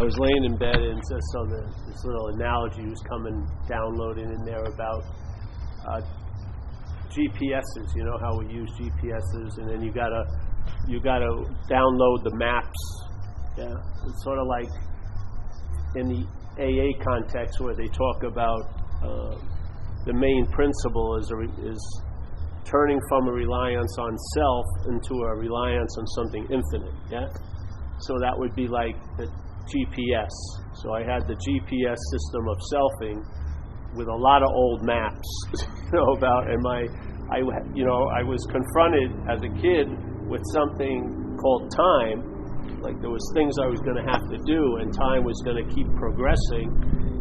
I was laying in bed and just on this little analogy was downloading in there about GPSs. You know how we use GPSs, and then you gotta download the maps. Yeah, it's sort of like in the AA context where they talk about the main principle is turning from a reliance on self into a reliance on something infinite. Yeah, so that would be like the GPS. So I had the GPS system of selfing with a lot of old maps, I was confronted as a kid with something called time. Like there was things I was going to have to do, and time was going to keep progressing,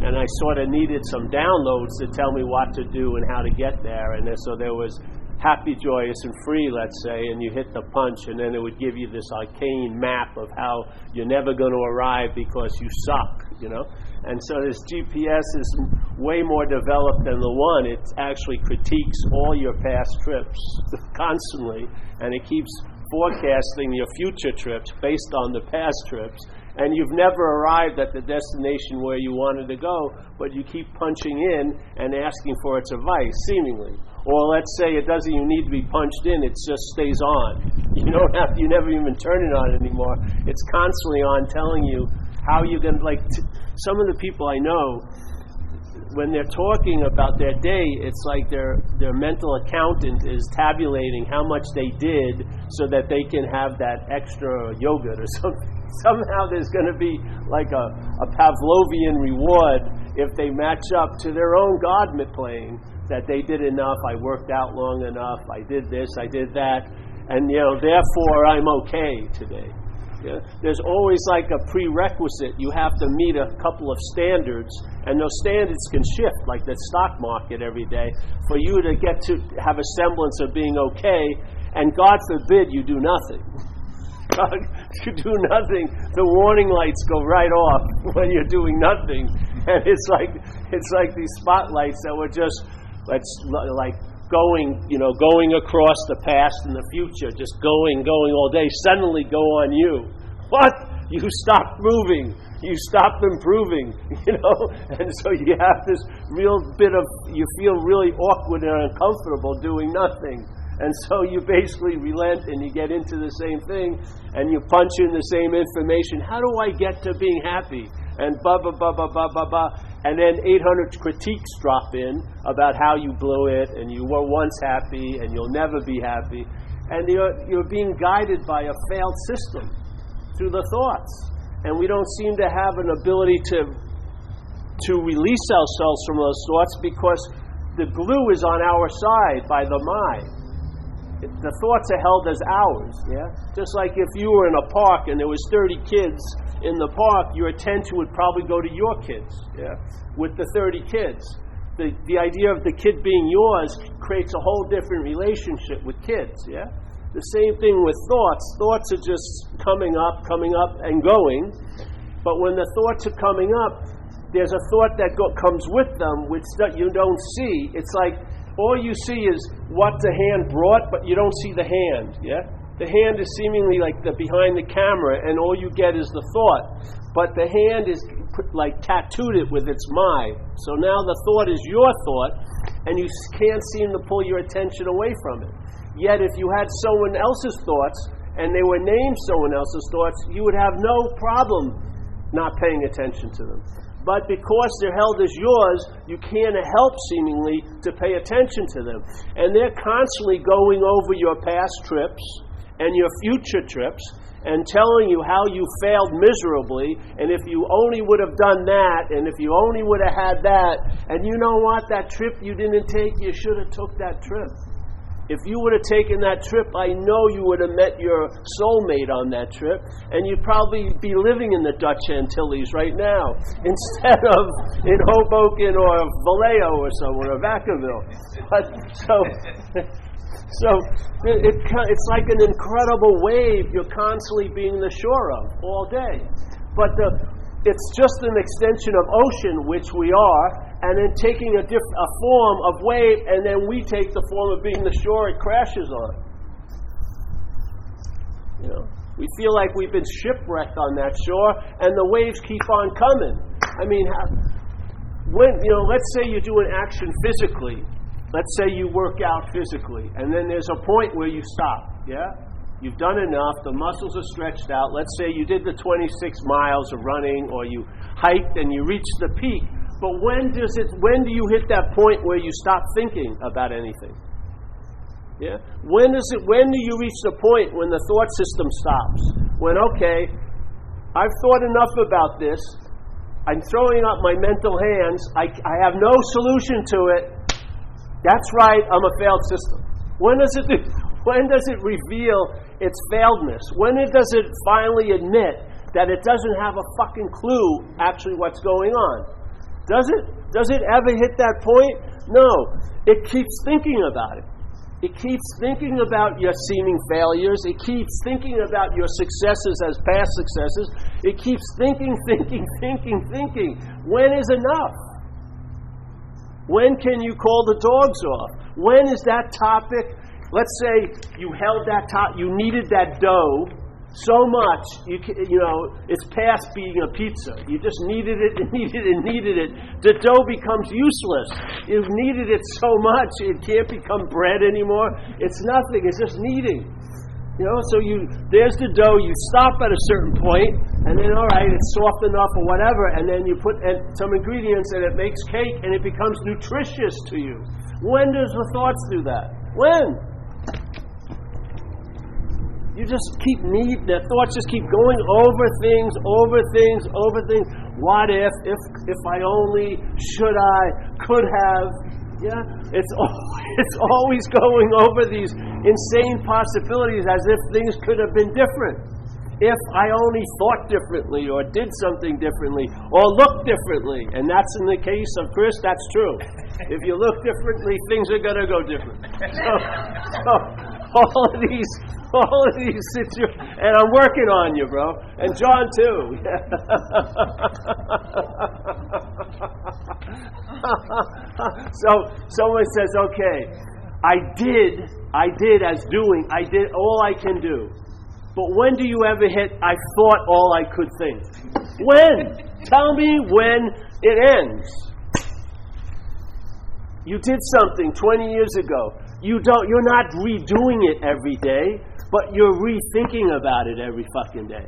and I sort of needed some downloads to tell me what to do and how to get there. And so there was happy, joyous, and free, let's say, and you hit the punch, and then it would give you this arcane map of how you're never going to arrive because you suck, And so this GPS is way more developed than the one. It actually critiques all your past trips constantly, and it keeps forecasting your future trips based on the past trips. And you've never arrived at the destination where you wanted to go, but you keep punching in and asking for its advice, seemingly. Or let's say it doesn't even need to be punched in, it just stays on. You never even turn it on anymore. It's constantly on, telling you how you're going to, some of the people I know, when they're talking about their day, it's like their mental accountant is tabulating how much they did so that they can have that extra yogurt or something. Somehow there's going to be like a Pavlovian reward if they match up to their own God playing, that they did enough, I worked out long enough, I did this, I did that, and therefore I'm okay today. Yeah? There's always like a prerequisite. You have to meet a couple of standards, and those standards can shift like the stock market every day for you to get to have a semblance of being okay, and God forbid you do nothing. You do nothing, the warning lights go right off when you're doing nothing, and it's like these spotlights that were just going across the past and the future, just going all day, suddenly go on you. What? You stopped moving. You stopped improving, And so you have this real bit of, you feel really awkward and uncomfortable doing nothing. And so you basically relent and you get into the same thing and you punch in the same information. How do I get to being happy? And and then 800 critiques drop in about how you blew it and you were once happy and you'll never be happy. And you're being guided by a failed system through the thoughts. And we don't seem to have an ability to release ourselves from those thoughts because the glue is on our side by the mind. The thoughts are held as ours, yeah? Just like if you were in a park and there was 30 kids in the park, your attention would probably go to your kids, yeah? With the 30 kids. The idea of the kid being yours creates a whole different relationship with kids, yeah? The same thing with thoughts. Thoughts are just coming up, and going. But when the thoughts are coming up, there's a thought that comes with them, which you don't see. It's like all you see is what the hand brought, but you don't see the hand, yeah? The hand is seemingly like behind the camera, and all you get is the thought. But the hand is tattooed it with its mind. So now the thought is your thought, and you can't seem to pull your attention away from it. Yet if you had someone else's thoughts, and they were named someone else's thoughts, you would have no problem not paying attention to them. But because they're held as yours, you can't help seemingly to pay attention to them. And they're constantly going over your past trips and your future trips and telling you how you failed miserably, and if you only would have done that, and if you only would have had that, and you know what, that trip you didn't take, you should have took that trip. If you would have taken that trip, I know you would have met your soulmate on that trip, and you'd probably be living in the Dutch Antilles right now, instead of in Hoboken or Vallejo or somewhere, or Vacaville. So it's like an incredible wave you're constantly being the shore of all day. But it's just an extension of ocean, which we are, and then taking a form of wave, and then we take the form of being the shore it crashes on. We feel like we've been shipwrecked on that shore, and the waves keep on coming. I mean, let's say you do an action physically. Let's say you work out physically, and then there's a point where you stop, yeah? You've done enough, the muscles are stretched out. Let's say you did the 26 miles of running, or you hiked and you reached the peak. But when do you hit that point where you stop thinking about anything? Yeah? When do you reach the point when the thought system stops? When, okay, I've thought enough about this. I'm throwing up my mental hands. I have no solution to it. That's right, I'm a failed system. When does it reveal its failedness? When does it finally admit that it doesn't have a fucking clue actually what's going on? Does it ever hit that point? No. It keeps thinking about it. It keeps thinking about your seeming failures. It keeps thinking about your successes as past successes. It keeps thinking. When is enough? When can you call the dogs off? When is that topic? Let's say you held that you needed that dough so much, it's past being a pizza. You just needed it. The dough becomes useless. You've needed it so much, it can't become bread anymore. It's nothing. It's just kneading. So there's the dough. You stop at a certain point, and then, all right, it's soft enough or whatever, and then you put some ingredients, and it makes cake, and it becomes nutritious to you. When does the thoughts do that? When? You just the thoughts just keep going over things. What if I only, should I, could have, yeah? It's always going over these insane possibilities as if things could have been different. If I only thought differently or did something differently or looked differently. And that's in the case of Chris, that's true. If you look differently, things are going to go different. So all of these situations, and I'm working on you, bro, and John too. So someone says, okay, I did all I can do. But when do you ever hit, I thought all I could think? When? Tell me when it ends. You did something 20 years ago. You're not redoing it every day, but you're rethinking about it every fucking day.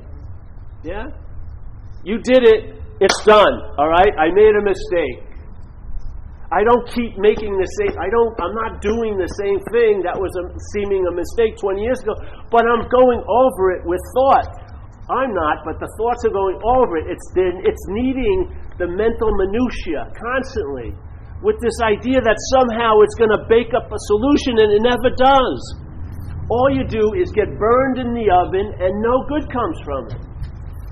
Yeah? You did it, it's done, all right? I made a mistake. I don't keep making the same, I'm not doing the same thing that was seeming a mistake 20 years ago, but I'm going over it with thought. I'm not, but the thoughts are going over it. It's needing the mental minutia constantly with this idea that somehow it's going to bake up a solution, and it never does. All you do is get burned in the oven and no good comes from it.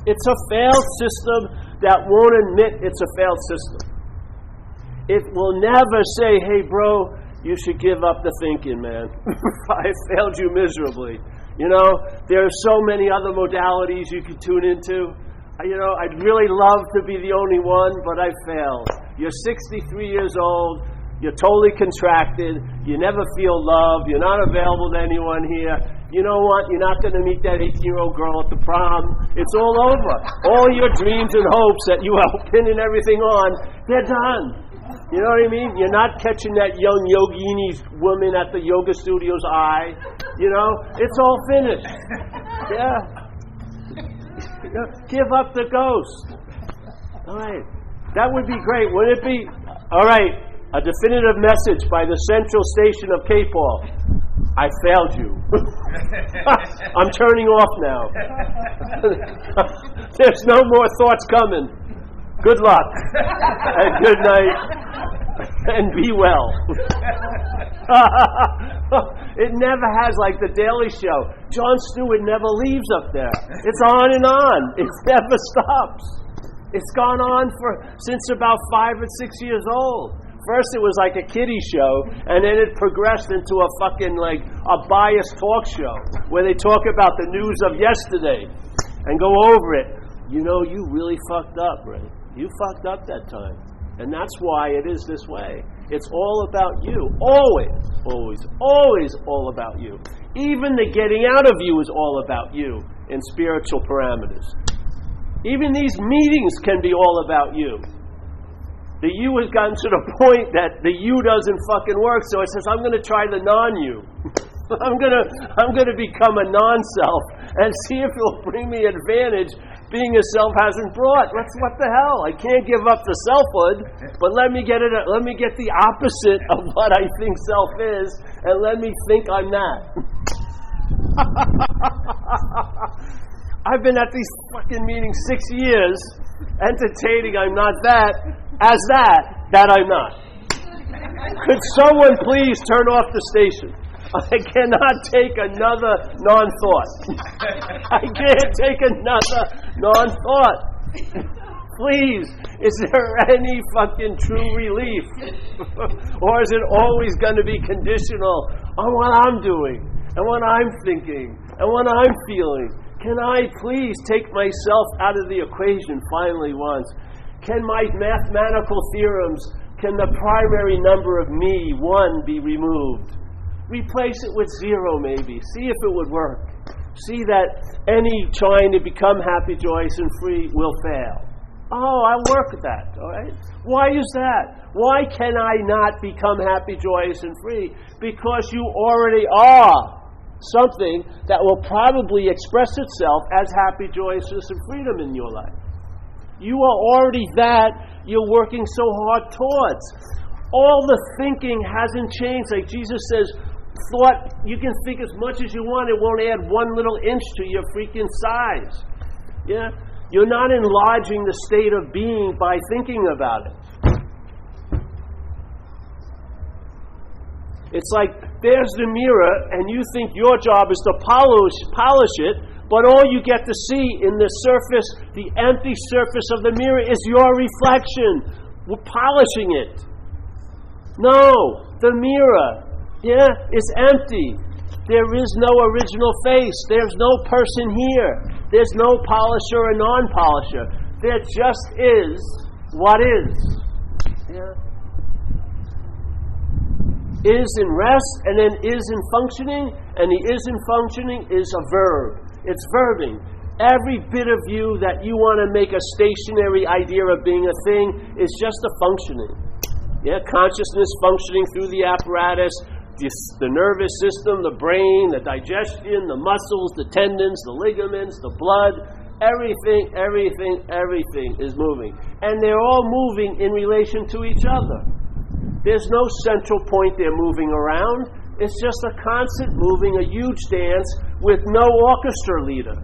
It's a failed system that won't admit it's a failed system. It will never say, hey, bro, you should give up the thinking, man. I failed you miserably. There are so many other modalities you can tune into. I'd really love to be the only one, but I failed. You're 63 years old. You're totally contracted. You never feel love. You're not available to anyone here. You know what? You're not going to meet that 18-year-old girl at the prom. It's all over. All your dreams and hopes that you are pinning everything on, they're done. You know what I mean? You're not catching that young yogini woman at the yoga studio's eye. It's all finished. Yeah. Give up the ghost. All right. That would be great. Wouldn't it be? All right. A definitive message by the central station of Cape Hall. I failed you. I'm turning off now. There's no more thoughts coming. Good luck, and good night, and be well. It never has, like the Daily Show. Jon Stewart never leaves up there. It's on and on. It never stops. It's gone on since about 5 or 6 years old. First it was like a kiddie show, and then it progressed into a fucking a biased talk show where they talk about the news of yesterday and go over it. You really fucked up, right? You fucked up that time. And that's why it is this way. It's all about you. Always all about you. Even the getting out of you is all about you. in spiritual parameters. Even these meetings can be all about you. The you has gotten to the point that the you doesn't fucking work, so it says, I'm going to try the non-you. I'm going to become a non-self and see if it'll bring me advantage being a self hasn't brought. What the hell? I can't give up the selfhood, but let me get the opposite of what I think self is, and let me think I'm that. I've been at these fucking meetings 6 years, entertaining I'm not that, as that I'm not. Could someone please turn off the station? I cannot take another non-thought. I can't take another non-thought. Please, is there any fucking true relief? Or is it always going to be conditional on what I'm doing, and what I'm thinking, and what I'm feeling? Can I please take myself out of the equation finally once? Can my mathematical theorems, can the primary number of me, 1, be removed? Replace it with 0 maybe. See if it would work. See that any trying to become happy, joyous, and free will fail. Oh, I'll work with that, all right? Why is that? Why can I not become happy, joyous, and free? Because you already are something that will probably express itself as happy, joyousness, and freedom in your life. You are already that you're working so hard towards. All the thinking hasn't changed. Like Jesus says, thought, you can think as much as you want, it won't add 1 little inch to your freaking size. Yeah? You're not enlarging the state of being by thinking about it. It's like there's the mirror, and you think your job is to polish it, but all you get to see in the surface, the empty surface of the mirror, is your reflection. We're polishing it. No, the mirror, is empty. There is no original face. There's no person here. There's no polisher or non-polisher. There just is what is. Yeah. Is in rest, and then is in functioning, and the is in functioning is a verb. It's verbing. Every bit of you that you want to make a stationary idea of being a thing is just a functioning. Yeah, consciousness functioning through the apparatus, the nervous system, the brain, the digestion, the muscles, the tendons, the ligaments, the blood. Everything is moving. And they're all moving in relation to each other. There's no central point they're moving around. It's just a constant moving, a huge dance with no orchestra leader.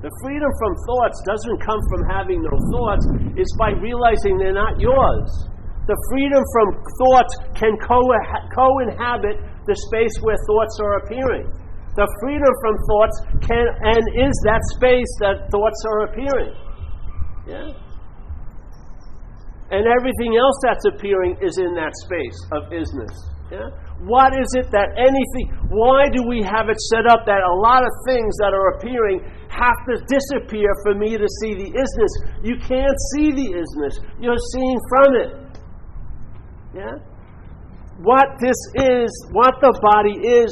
The freedom from thoughts doesn't come from having no thoughts. It's by realizing they're not yours. The freedom from thoughts can co-inhabit the space where thoughts are appearing. The freedom from thoughts can and is that space that thoughts are appearing. Yeah? And everything else that's appearing is in that space of isness. Yeah? What is it that why do we have it set up that a lot of things that are appearing have to disappear for me to see the isness? You can't see the isnness. You're seeing from it. Yeah? What this is, what the body is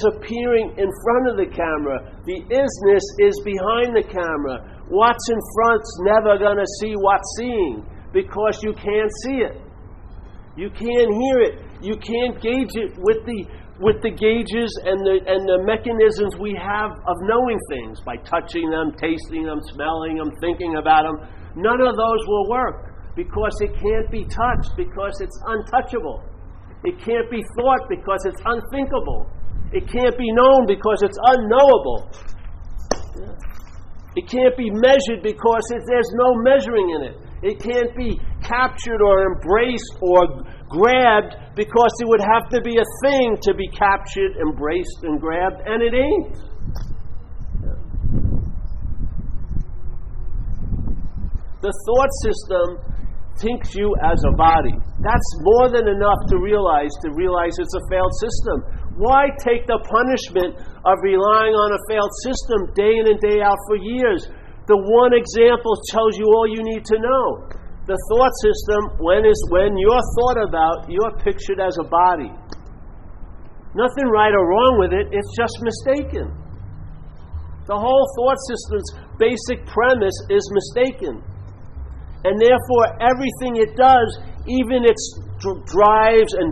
appearing in front of the camera. The isness is behind the camera. What's in front's never going to see what's seeing because you can't see it. You can't hear it. You can't gauge it with the gauges and the mechanisms we have of knowing things by touching them, tasting them, smelling them, thinking about them. None of those will work because it can't be touched because it's untouchable. It can't be thought because it's unthinkable. It can't be known because it's unknowable. Yeah. It can't be measured because there's no measuring in it. It can't be captured or embraced or grabbed because it would have to be a thing to be captured, embraced, and grabbed, and it ain't. Yeah. The thought system thinks you as a body. That's more than enough to realize it's a failed system. Why take the punishment of relying on a failed system day in and day out for years? The one example tells you all you need to know. The thought system, when you're thought about, you're pictured as a body. Nothing right or wrong with it, it's just mistaken. The whole thought system's basic premise is mistaken. And therefore, everything it does, even its drives and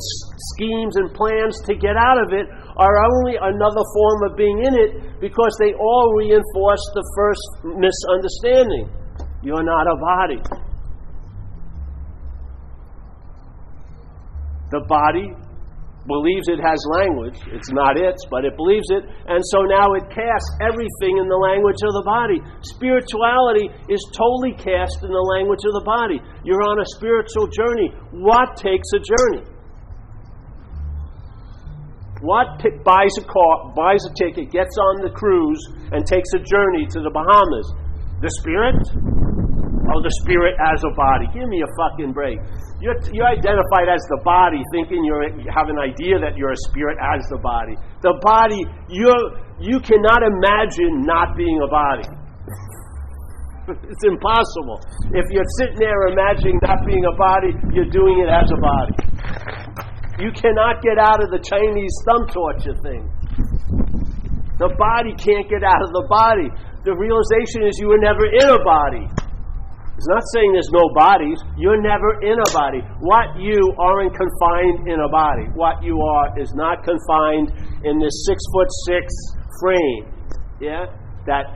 schemes and plans to get out of it, are only another form of being in it, because they all reinforce the first misunderstanding. You're not a body. The body believes it has language. It's not its, but it believes it. And so now it casts everything in the language of the body. Spirituality is totally cast in the language of the body. You're on a spiritual journey. What takes a journey? What buys a car, buys a ticket, gets on the cruise, and takes a journey to the Bahamas? The spirit? Oh, the spirit as a body. Give me a fucking break. You're identified as the body, thinking you have an idea that you're a spirit as the body. The body, you cannot imagine not being a body. It's impossible. If you're sitting there imagining not being a body, you're doing it as a body. You cannot get out of the Chinese thumb torture thing. The body can't get out of the body. The realization is you were never in a body. It's not saying there's no bodies. You're never in a body. What you aren't confined in a body. What you are is not confined in this 6'6" frame. Yeah? That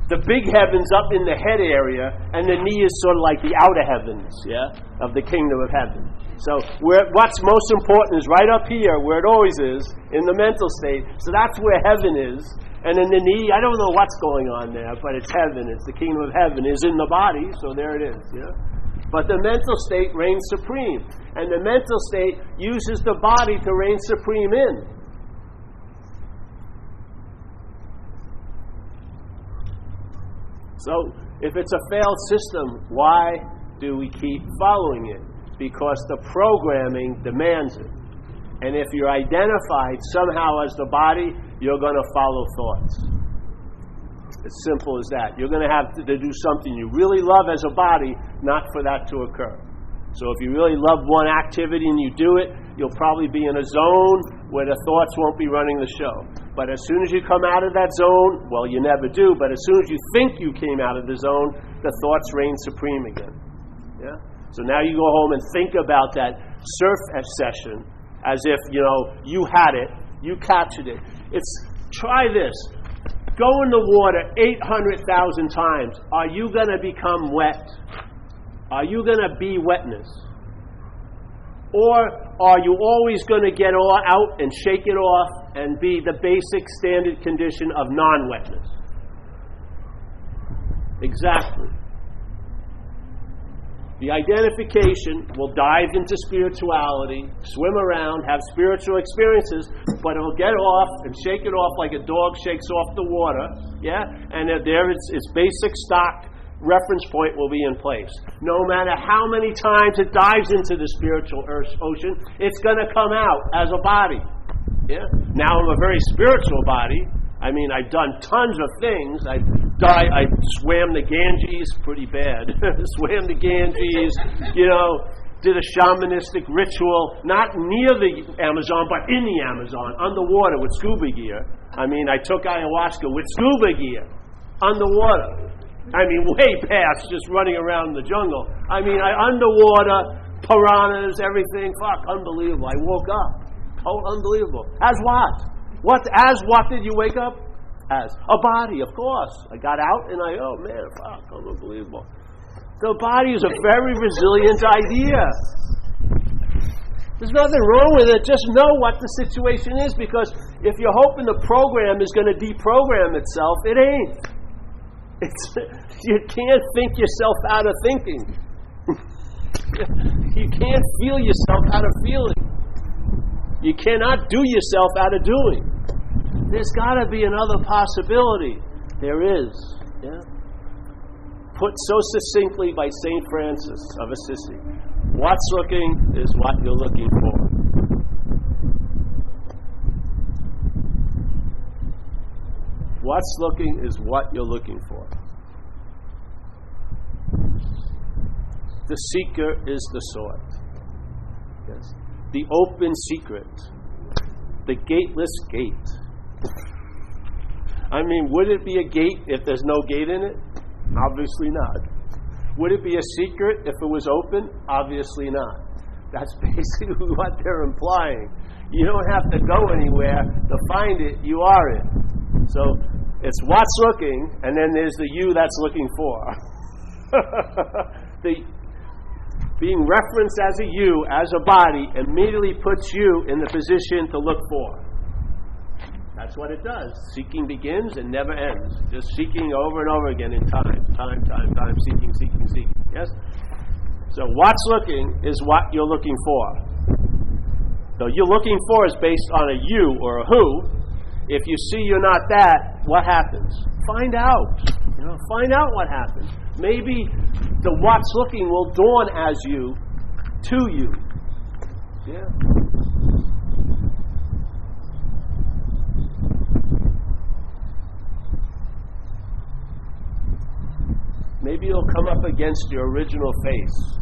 the big heaven's up in the head area, and the knee is sort of like the outer heavens, yeah, of the kingdom of heaven. So what's most important is right up here, where it always is, in the mental state. So that's where heaven is. And in the knee, I don't know what's going on there, but it's heaven. It's the kingdom of heaven is in the body, so there it is. Yeah? But the mental state reigns supreme. And the mental state uses the body to reign supreme in. So, if it's a failed system, why do we keep following it? Because the programming demands it. And if you're identified somehow as the body, you're going to follow thoughts. As simple as that. You're going to have to do something you really love as a body, not for that to occur. So if you really love one activity and you do it, you'll probably be in a zone where the thoughts won't be running the show. But as soon as you come out of that zone, well, you never do, but as soon as you think you came out of the zone, the thoughts reign supreme again. Yeah? So now you go home and think about that surf session as if, you had it, you captured it. Try this. Go in the water 800,000 times. Are you going to become wet? Are you going to be wetness? Or are you always going to get all out and shake it off and be the basic standard condition of non-wetness? Exactly. The identification will dive into spirituality, swim around, have spiritual experiences, but it will get off and shake it off like a dog shakes off the water, yeah? And there its basic stock reference point will be in place. No matter how many times it dives into the spiritual ocean, it's going to come out as a body, yeah? Now I'm a very spiritual body. I mean, I've done tons of things. I swam the Ganges, pretty bad. Swam the Ganges, did a shamanistic ritual, not near the Amazon, but in the Amazon, underwater with scuba gear. I mean, I took ayahuasca with scuba gear, underwater. I mean, way past just running around in the jungle. I mean, underwater, piranhas, everything, unbelievable. I woke up. Unbelievable. As what? As what did you wake up? As a body, of course. I got out and unbelievable. The body is a very resilient idea. There's nothing wrong with it. Just know what the situation is, because if you're hoping the program is going to deprogram itself, it ain't. You can't think yourself out of thinking. You can't feel yourself out of feeling. You cannot do yourself out of doing. There's got to be another possibility. There is. Yeah? Put so succinctly by St. Francis of Assisi, what's looking is what you're looking for. What's looking is what you're looking for. The seeker is the sought. Yes. The open secret. The gateless gate. I mean, would it be a gate if there's no gate in it? Obviously not. Would it be a secret if it was open? Obviously not. That's basically what they're implying. You don't have to go anywhere to find it. You are it. So it's what's looking, and then there's the you that's looking for. Being referenced as a you, as a body, immediately puts you in the position to look for. That's what it does. Seeking begins and never ends. Just seeking over and over again in time, seeking. Yes? So what's looking is what you're looking for. So you're looking for is based on a you or a who. If you see you're not that, what happens? Find out. Find out what happens. Maybe the what's looking will dawn as you to you. Yeah. Maybe it'll come up against your original face.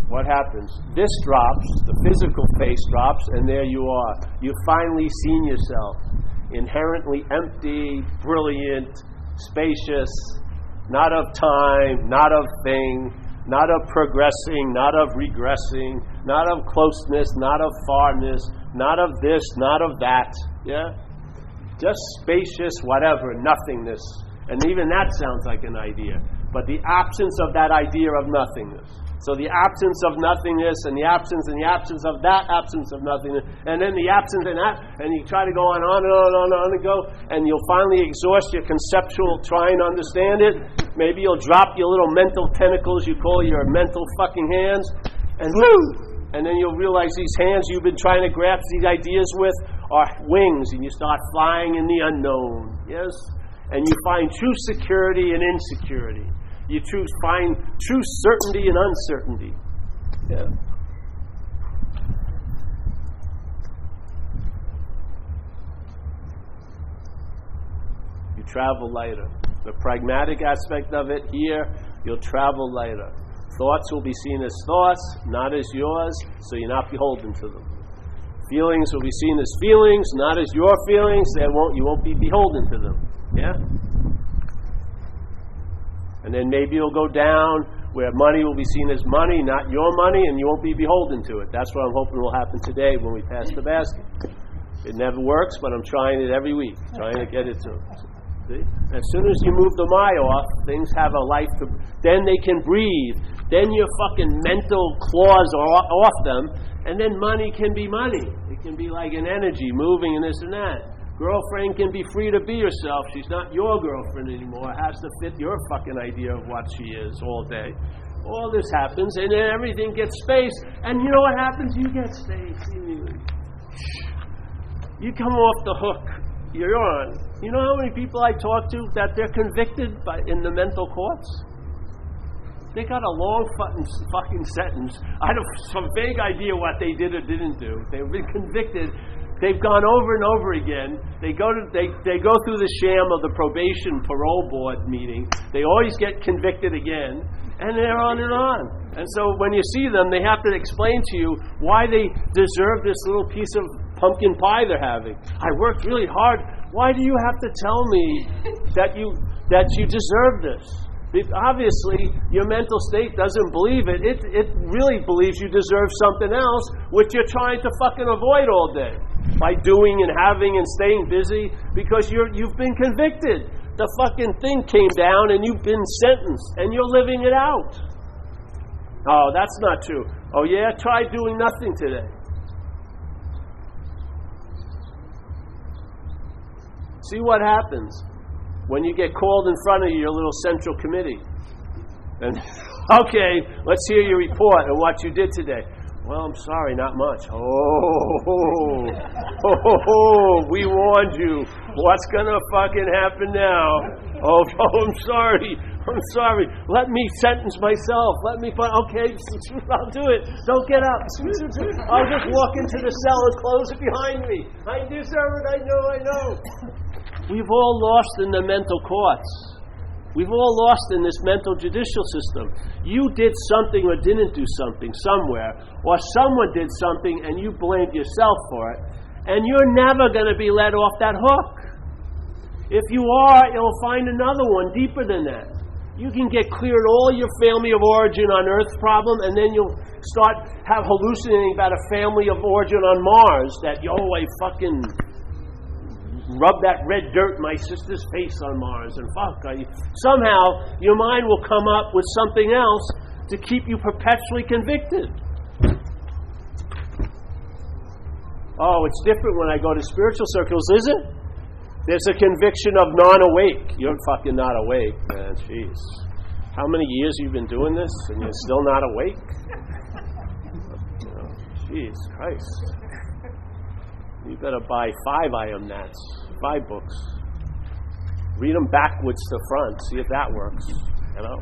What happens? This drops, the physical face drops, and there you are. You've finally seen yourself. Inherently empty, brilliant, spacious, not of time, not of thing, not of progressing, not of regressing, not of closeness, not of farness, not of this, not of that. Yeah? Just spacious, whatever, nothingness. And even that sounds like an idea. But the absence of that idea of nothingness. So the absence of nothingness and the absence of that absence of nothingness, and then the absence and that, and you try to go on and go, and you'll finally exhaust your conceptual trying to understand it. Maybe you'll drop your little mental tentacles you call your mental fucking hands, and woo! And then you'll realize these hands you've been trying to grasp these ideas with are wings, and you start flying in the unknown. Yes? And you find true security and insecurity. You find true certainty and uncertainty. Yeah. You travel lighter. The pragmatic aspect of it here, you'll travel lighter. Thoughts will be seen as thoughts, not as yours, so you're not beholden to them. Feelings will be seen as feelings, not as your feelings. You won't be beholden to them. Yeah? And then maybe you'll go down where money will be seen as money, not your money, and you won't be beholden to it. That's what I'm hoping will happen today when we pass the basket. It never works, but I'm trying it every week, trying to get it to them. See? As soon as you move the my off, things have a life to... Then they can breathe. Then your fucking mental claws are off them, and then money can be money. It can be like an energy moving and this and that. Girlfriend can be free to be herself. She's not your girlfriend anymore. It has to fit your fucking idea of what she is all day. All this happens, and then everything gets space. And you know what happens? You get space. You come off the hook. You're on. You know how many people I talk to that they're convicted in the mental courts? They got a long fucking sentence. I have some vague idea what they did or didn't do. They've been convicted. They've gone over and over again. They go through the sham of the probation parole board meeting. They always get convicted again, and they're on and on. And so when you see them, they have to explain to you why they deserve this little piece of pumpkin pie they're having. I worked really hard. Why do you have to tell me that you deserve this? Obviously, your mental state doesn't believe it. It really believes you deserve something else, which you're trying to fucking avoid all day by doing and having and staying busy because you've been convicted. The fucking thing came down and you've been sentenced and you're living it out. Oh, that's not true. Oh yeah, try doing nothing today. See what happens when you get called in front of your little central committee. And, okay, let's hear your report and what you did today. Well, I'm sorry, not much. We warned you. What's going to fucking happen now? I'm sorry. Let me sentence myself. Okay, I'll do it. Don't get up. I'll just walk into the cell and close it behind me. I deserve it. I know. We've all lost in the mental courts. We've all lost in this mental judicial system. You did something or didn't do something somewhere, or someone did something and you blamed yourself for it, and you're never going to be let off that hook. If you are, you'll find another one deeper than that. You can get cleared all your family of origin on Earth problem, and then you'll start hallucinating about a family of origin on Mars that, I fucking rub that red dirt in my sister's face on Mars, and somehow your mind will come up with something else to keep you perpetually convicted. Oh, it's different when I go to spiritual circles, is it? There's a conviction of non-awake. You're fucking not awake, man. Jeez. How many years you've been doing this and you're still not awake? Jeez Christ. You better buy 5 I Am Nats, 5 books. Read them backwards to front. See if that works.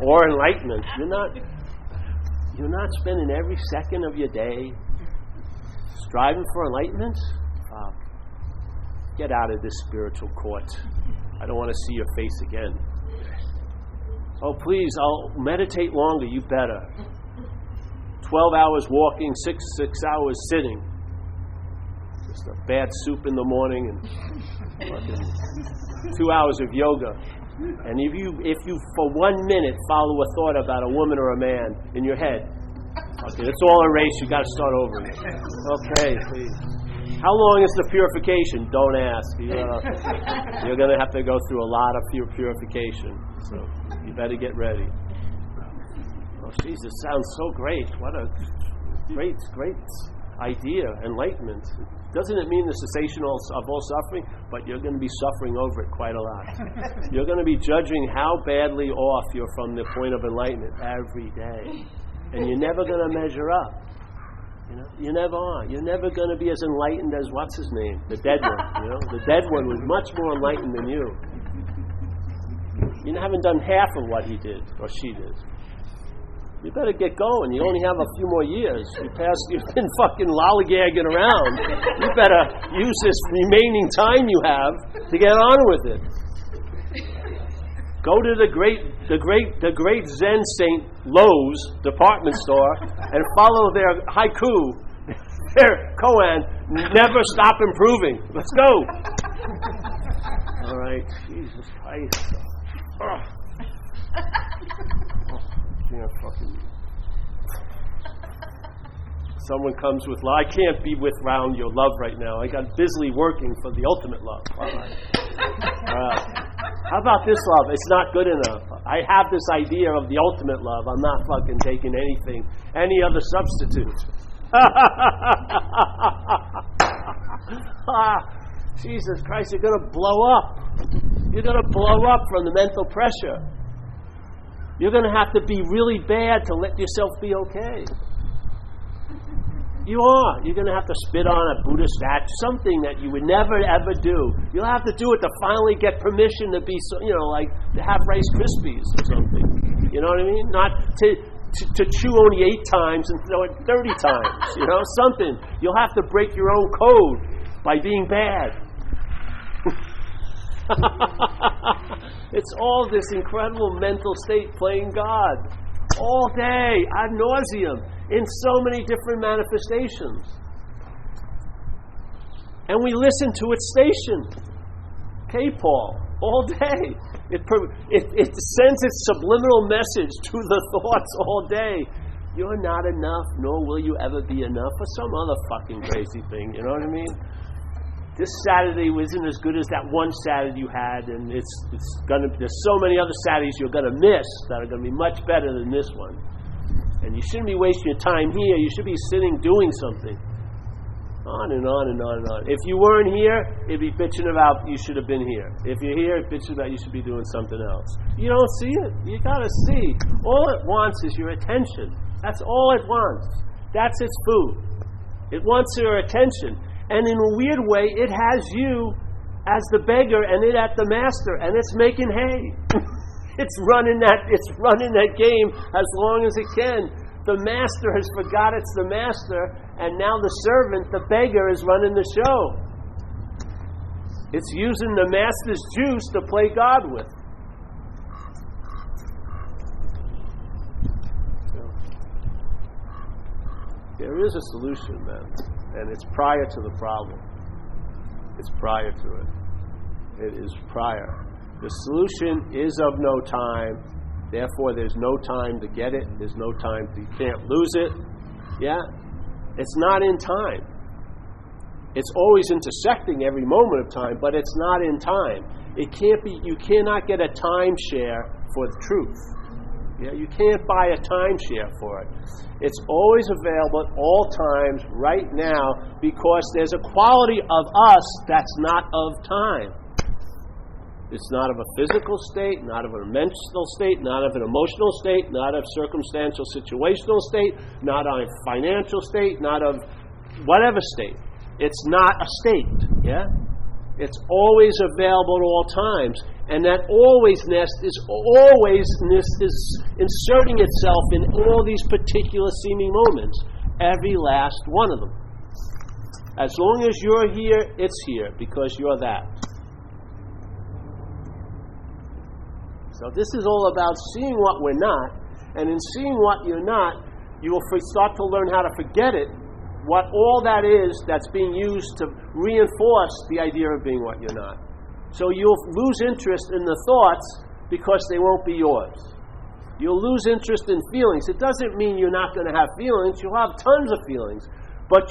Or enlightenment. You're not spending every second of your day striving for enlightenment? Get out of this spiritual court. I don't want to see your face again. Oh, please, I'll meditate longer. You better. 12 hours walking, 6 hours sitting. Just a bad soup in the morning and fucking 2 hours of yoga. And if you for 1 minute follow a thought about a woman or a man in your head, okay, it's all erased. You got to start over again. Okay, please. How long is the purification? Don't ask. You're going to have to go through a lot of purification. So you better get ready. Oh, Jesus, sounds so great. What a great idea, enlightenment. Doesn't it mean the cessation of all suffering? But you're going to be suffering over it quite a lot. You're going to be judging how badly off you're from the point of enlightenment every day. And you're never going to measure up. You never are. You're never going to be as enlightened as what's his name? The dead one. The dead one was much more enlightened than you. You haven't done half of what he did or she did. You better get going. You only have a few more years. You've been fucking lollygagging around. You better use this remaining time you have to get on with it. Go to the great Zen saint Lowe's department store and follow their haiku, their koan, never stop improving. Let's go. All right. Jesus Christ. Someone comes with love. I can't be around your love right now. I got busily working for the ultimate love. All right. How about this love? It's not good enough. I have this idea of the ultimate love. I'm not fucking taking any other substitute. Jesus Christ, you're going to blow up. You're going to blow up from the mental pressure. You're going to have to be really bad to let yourself be okay. You are. You're going to have to spit on a Buddha statue, something that you would never ever do. You'll have to do it to finally get permission to be, like to have Rice Krispies or something. You know what I mean? Not to chew only 8 times and throw it 30 times. Something. You'll have to break your own code by being bad. It's all this incredible mental state playing God all day, ad nauseum, in so many different manifestations. And we listen to its station, K-Paul, all day. It sends its subliminal message to the thoughts all day. You're not enough, nor will you ever be enough, or some other fucking crazy thing, you know what I mean? This Saturday isn't as good as that one Saturday you had, and there's so many other Saturdays you're going to miss that are going to be much better than this one. And you shouldn't be wasting your time here. You should be sitting doing something. On and on and on and on. If you weren't here, it'd be bitching about you should have been here. If you're here, bitching about you should be doing something else. You don't see it. You got to see. All it wants is your attention. That's all it wants. That's its food. It wants your attention. And in a weird way, it has you as the beggar and it at the master, and it's making hay. It's running that game as long as it can. The master has forgot it's the master, and now the servant, the beggar, is running the show. It's using the master's juice to play God with. There is a solution, man, and it's prior to the problem. It's prior to it. It is prior. The solution is of no time. Therefore, there's no time to get it. There's no time you can't lose it. Yeah? It's not in time. It's always intersecting every moment of time, but it's not in time. It can't be. You cannot get a timeshare for the truth. Yeah? You can't buy a timeshare for it. It's always available at all times, right now, because there's a quality of us that's not of time. It's not of a physical state, not of a mental state, not of an emotional state, not of circumstantial situational state, not of a financial state, not of whatever state. It's not a state, yeah? It's always available at all times. And that alwaysness is inserting itself in all these particular seeming moments, every last one of them. As long as you're here, it's here, because you're that. So this is all about seeing what we're not, and in seeing what you're not, you will start to learn how to forget it, what all that is that's being used to reinforce the idea of being what you're not. So you'll lose interest in the thoughts because they won't be yours. You'll lose interest in feelings. It doesn't mean you're not going to have feelings. You'll have tons of feelings, but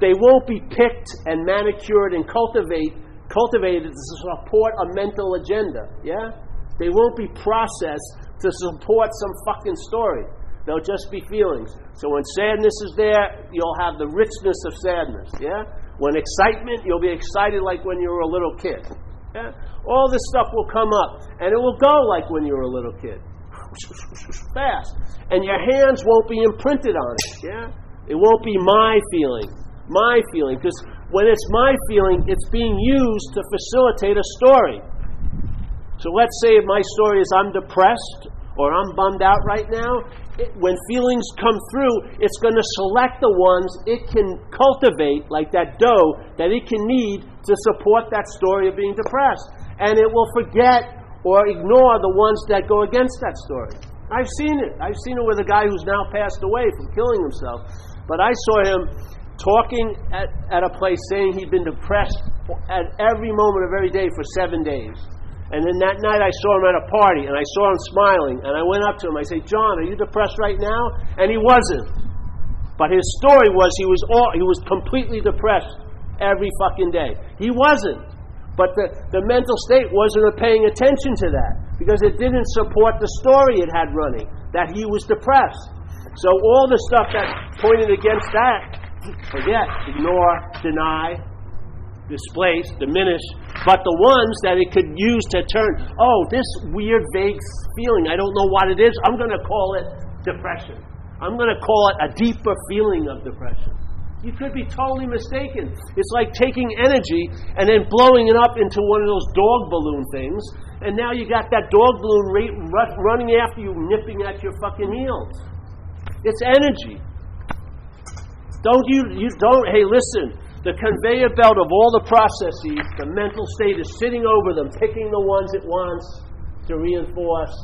they won't be picked and manicured and cultivated to support a mental agenda, yeah? They won't be processed to support some fucking story. They'll just be feelings. So when sadness is there, you'll have the richness of sadness, yeah? When excitement, you'll be excited like when you were a little kid, yeah? All this stuff will come up, and it will go like when you were a little kid. Fast. And your hands won't be imprinted on it, yeah? It won't be my feeling, because when it's my feeling, it's being used to facilitate a story. So let's say if my story is I'm depressed or I'm bummed out right now, when feelings come through, it's going to select the ones it can cultivate, like that dough, that it can need to support that story of being depressed. And it will forget or ignore the ones that go against that story. I've seen it. I've seen it with a guy who's now passed away from killing himself. But I saw him talking at a place saying he'd been depressed at every moment of every day for 7 days. And then that night I saw him at a party, and I saw him smiling, and I went up to him. I said, "John, are you depressed right now?" And he wasn't. But his story was he was completely depressed every fucking day. He wasn't. But the mental state wasn't paying attention to that, because it didn't support the story it had running, that he was depressed. So all the stuff that pointed against that, forget, ignore, deny, displace, diminish, but the ones that it could use to turn, this weird, vague feeling, I don't know what it is, I'm going to call it depression. I'm going to call it a deeper feeling of depression. You could be totally mistaken. It's like taking energy and then blowing it up into one of those dog balloon things, and now you got that dog balloon running after you, nipping at your fucking heels. It's energy. Hey, listen. The conveyor belt of all the processes, the mental state is sitting over them, picking the ones it wants to reinforce,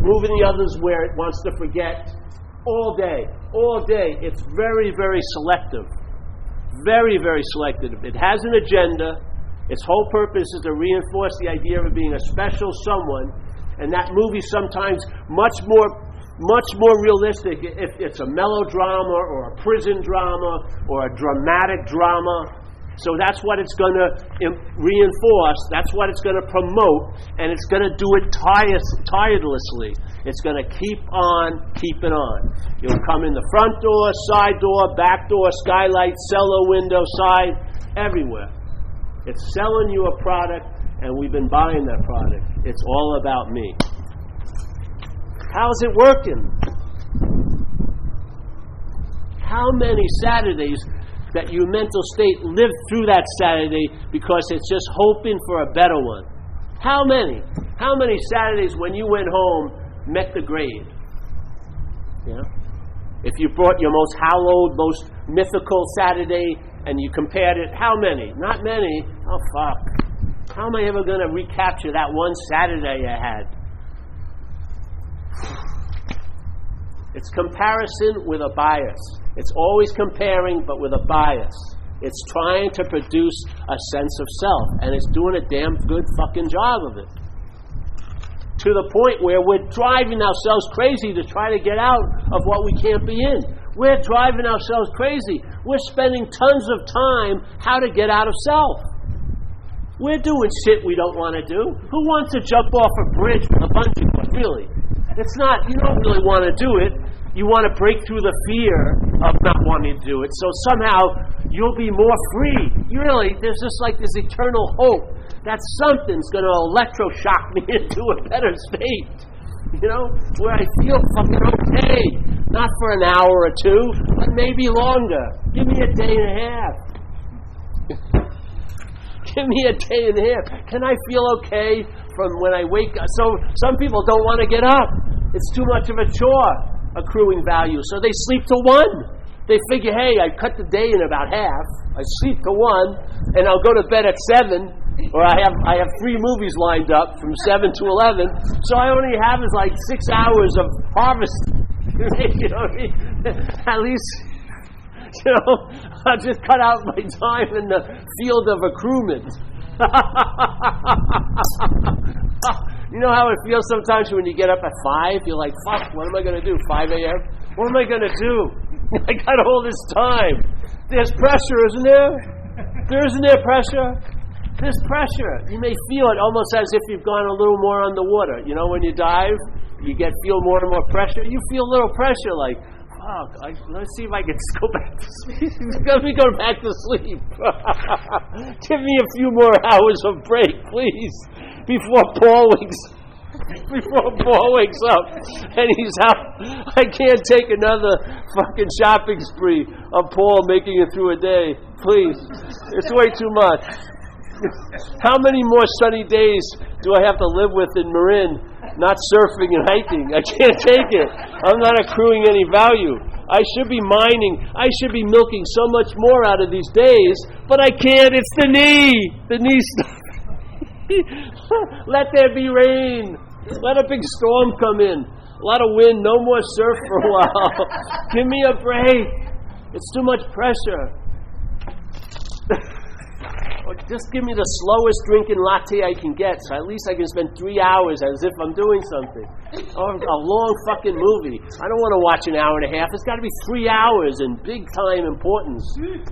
moving the others where it wants to forget. All day. It's very, very selective. Very, very selective. It has an agenda. Its whole purpose is to reinforce the idea of being a special someone. And that movie sometimes much more realistic if it's a melodrama or a prison drama or a dramatic drama. So that's what it's going to reinforce. That's what it's going to promote. And it's going to do it tirelessly. It's going to keep on keeping on. You'll come in the front door, side door, back door, skylight, cellar window, side, everywhere. It's selling you a product, and we've been buying that product. It's all about me. How's it working? How many Saturdays that your mental state lived through that Saturday because it's just hoping for a better one? How many? How many Saturdays when you went home met the grade? Yeah. If you brought your most hallowed, most mythical Saturday and you compared it, how many? Not many. Oh, fuck. How am I ever going to recapture that one Saturday I had? It's comparison with a bias. It's always comparing, but with a bias. It's trying to produce a sense of self, and it's doing a damn good fucking job of it. To the point where we're driving ourselves crazy to try to get out of what we can't be in. We're driving ourselves crazy. We're spending tons of time how to get out of self. We're doing shit we don't want to do. Who wants to jump off a bridge with a bungee cord? Really? It's not, you don't really want to do it. You want to break through the fear of not wanting to do it. So somehow you'll be more free. There's just like this eternal hope that something's going to electroshock me into a better state. Where I feel fucking okay. Not for an hour or two, but maybe longer. Give me a day and a half. Give me a day and a half. Can I feel okay from when I wake up? So some people don't want to get up. It's too much of a chore, accruing value. So they sleep till 1. They figure, hey, I cut the day in about half. I sleep till 1, and I'll go to bed at 7. Or I have 3 movies lined up from 7 to 11. So I only have is like 6 hours of harvest. You know what I mean? At least, I'll just cut out my time in the field of accruement. You know how it feels sometimes when you get up at 5? You're like, fuck, what am I going to do? 5 a.m.? What am I going to do? I got all this time. There's pressure, isn't there? Isn't there pressure? There's pressure. You may feel it almost as if you've gone a little more underwater. When you dive, you feel more and more pressure. You feel a little pressure like, fuck, let's see if I can just go back to sleep. Let me go back to sleep. Give me a few more hours of break, please, before Paul wakes up and he's out. I can't take another fucking shopping spree of Paul making it through a day. Please. It's way too much. How many more sunny days do I have to live with in Marin, not surfing and hiking? I can't take it. I'm not accruing any value. I should be mining. I should be milking so much more out of these days, but I can't. It's the knee. The knee stuff. Let there be rain. Let a big storm come in. A lot of wind. No more surf for a while. Give me a break. It's too much pressure. Just give me the slowest drinking latte I can get, so at least I can spend 3 hours as if I'm doing something. Or a long fucking movie. I don't want to watch an hour and a half. It's got to be 3 hours in big time importance.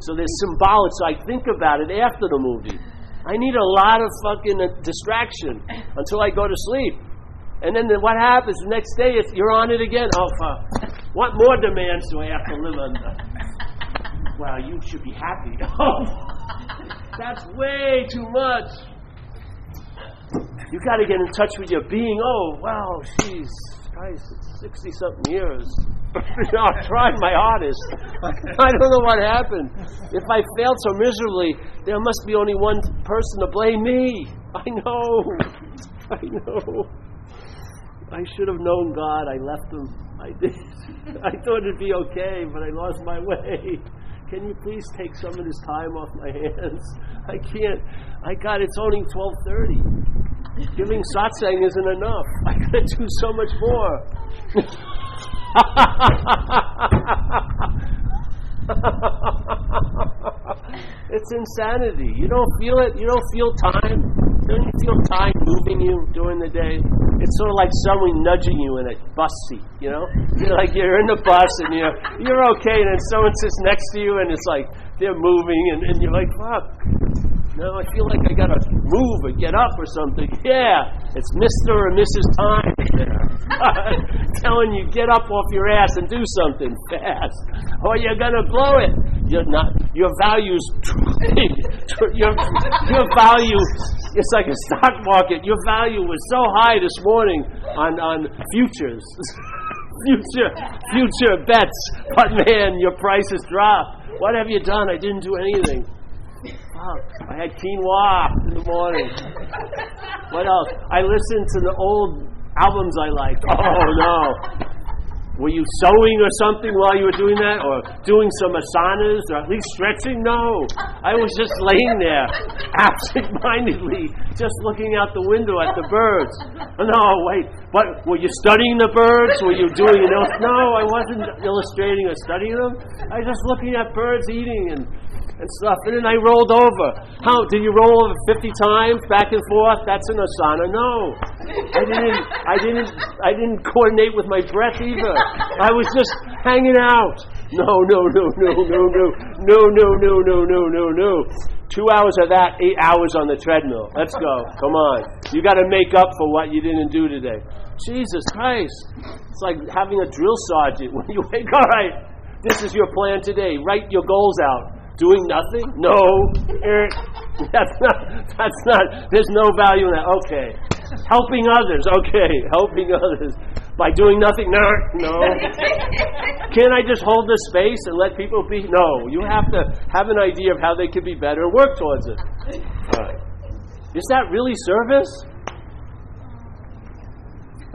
So there's symbolic, so I think about it after the movie. I need a lot of fucking distraction until I go to sleep. And then what happens the next day is you're on it again. Oh, fuck. What more demands do I have to live under? Well, you should be happy. Oh, that's way too much. You got to get in touch with your being. Oh, wow, jeez, Christ, it's 60-something years. I've tried my hardest. I don't know what happened. If I failed so miserably, there must be only one person to blame, me. I know. I should have known God. I left him. I did. I thought it'd be okay, but I lost my way. Can you please take some of this time off my hands? I can't. It's only 12:30. Giving satsang isn't enough. I gotta do so much more. It's insanity. You don't feel it. You don't feel time. Don't you feel time moving you during the day? It's sort of like someone nudging you in a bus seat, You're in the bus and you're okay, and then someone sits next to you and it's like they're moving and you're like, fuck. No, I feel like I gotta move or get up or something. Yeah, it's Mr. or Mrs. Time there. Telling you get up off your ass and do something fast, or you're gonna blow it. You're not. Your values. Your value. It's like a stock market. Your value was so high this morning on futures. Future bets, but man, your prices dropped. What have you done? I didn't do anything. Fuck, I had quinoa in the morning. What else? I listened to the old albums I liked. Oh no. Were you sewing or something while you were doing that? Or doing some asanas? Or at least stretching? No. I was just laying there, absent-mindedly, just looking out the window at the birds. No, wait. But were you studying the birds? Were you doing No, I wasn't illustrating or studying them. I was just looking at birds eating and stuff. And then I rolled over. How? Did you roll over 50 times back and forth? That's an asana. No. I didn't coordinate with my breath either. I was just hanging out. No. 2 hours of that, 8 hours on the treadmill. Let's go. Come on. You got to make up for what you didn't do today. Jesus Christ. It's like having a drill sergeant when you wake. All right, this is your plan today. Write your goals out. Doing nothing? No. That's not, there's no value in that. Okay. Helping others? Okay. Helping others. By doing nothing? No. Can't I just hold this space and let people be? No. You have to have an idea of how they could be better and work towards it. All right. Is that really service?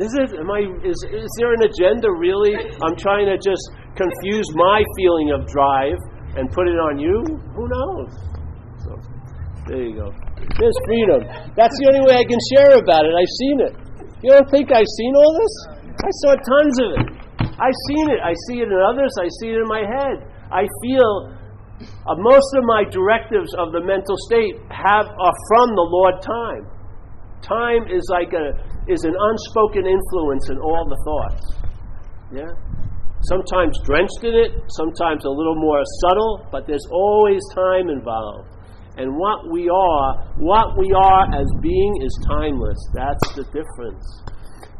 Is it? Is there an agenda really? I'm trying to just confuse my feeling of drive and put it on you? Who knows? So, there you go. There's freedom. That's the only way I can share about it. I've seen it. You don't think I've seen all this? I saw tons of it. I've seen it. I see it in others. I see it in my head. I feel most of my directives of the mental state are from the Lord time. Time is is an unspoken influence in all the thoughts. Yeah? Sometimes drenched in it, sometimes a little more subtle, but there's always time involved. And what we are as being is timeless. That's the difference.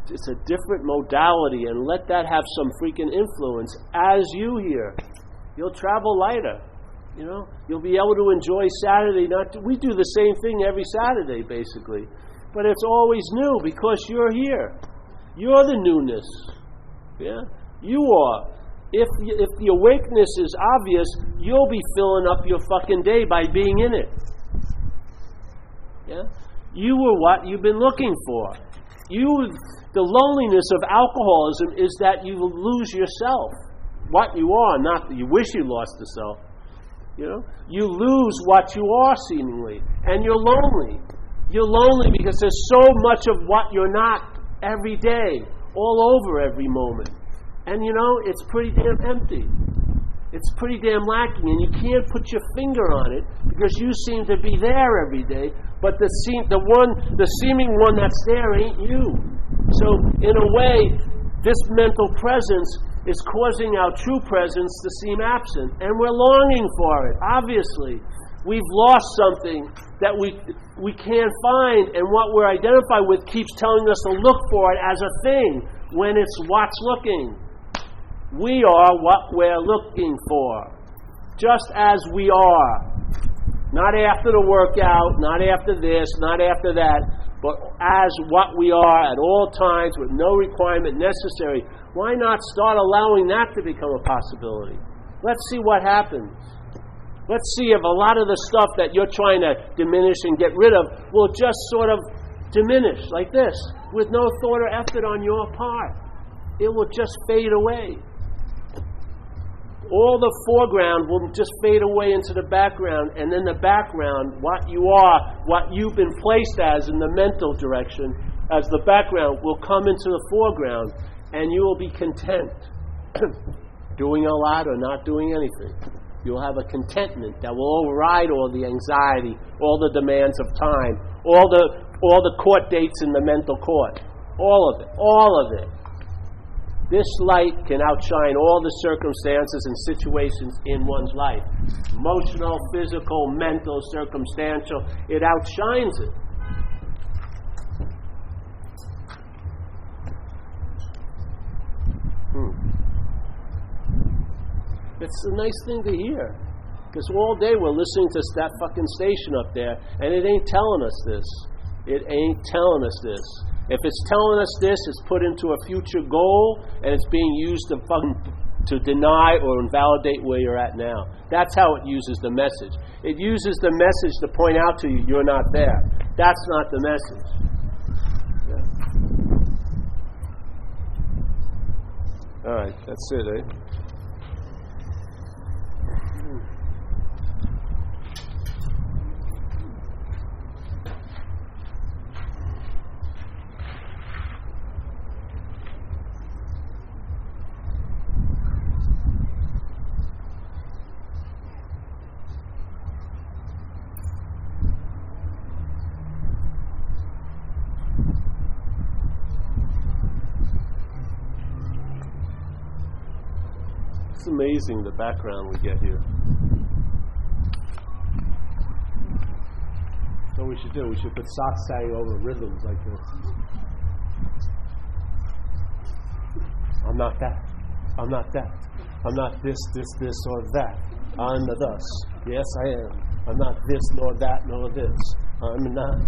It's a different modality, and let that have some freaking influence as you here. You'll travel lighter. You'll be able to enjoy Saturday. We do the same thing every Saturday, basically. But it's always new because you're here. You're the newness. Yeah? You are. If the awakeness is obvious, you'll be filling up your fucking day by being in it. Yeah? You were what you've been looking for. The loneliness of alcoholism is that you lose yourself. What you are, not that you wish you lost the self. You lose what you are seemingly. And you're lonely. You're lonely because there's so much of what you're not every day, all over every moment. And it's pretty damn empty. It's pretty damn lacking, and you can't put your finger on it because you seem to be there every day, but the seeming one that's there ain't you. So, in a way, this mental presence is causing our true presence to seem absent, and we're longing for it, obviously. We've lost something that we can't find, and what we're identified with keeps telling us to look for it as a thing when it's what's looking. We are what we're looking for, just as we are. Not after the workout, not after this, not after that, but as what we are at all times with no requirement necessary. Why not start allowing that to become a possibility? Let's see what happens. Let's see if a lot of the stuff that you're trying to diminish and get rid of will just sort of diminish like this, with no thought or effort on your part. It will just fade away. All the foreground will just fade away into the background, and then the background, what you are, what you've been placed as in the mental direction, as the background, will come into the foreground, and you will be content, doing a lot or not doing anything. You'll have a contentment that will override all the anxiety, all the demands of time, all the court dates in the mental court, all of it. This light can outshine all the circumstances and situations in one's life. Emotional, physical, mental, circumstantial. It outshines it. It's a nice thing to hear. Because all day we're listening to that fucking station up there, and it ain't telling us this. It ain't telling us this. If it's telling us this, it's put into a future goal, and it's being used to deny or invalidate where you're at now. That's how it uses the message. It uses the message to point out to you you're not there. That's not the message. Yeah. All right, that's it, eh? It's amazing the background we get here. So we should do. We should put satsang over rhythms like this. I'm not that. I'm not that. I'm not this, or that. I'm the thus. Yes, I am. I'm not this, nor that, nor this. I'm not.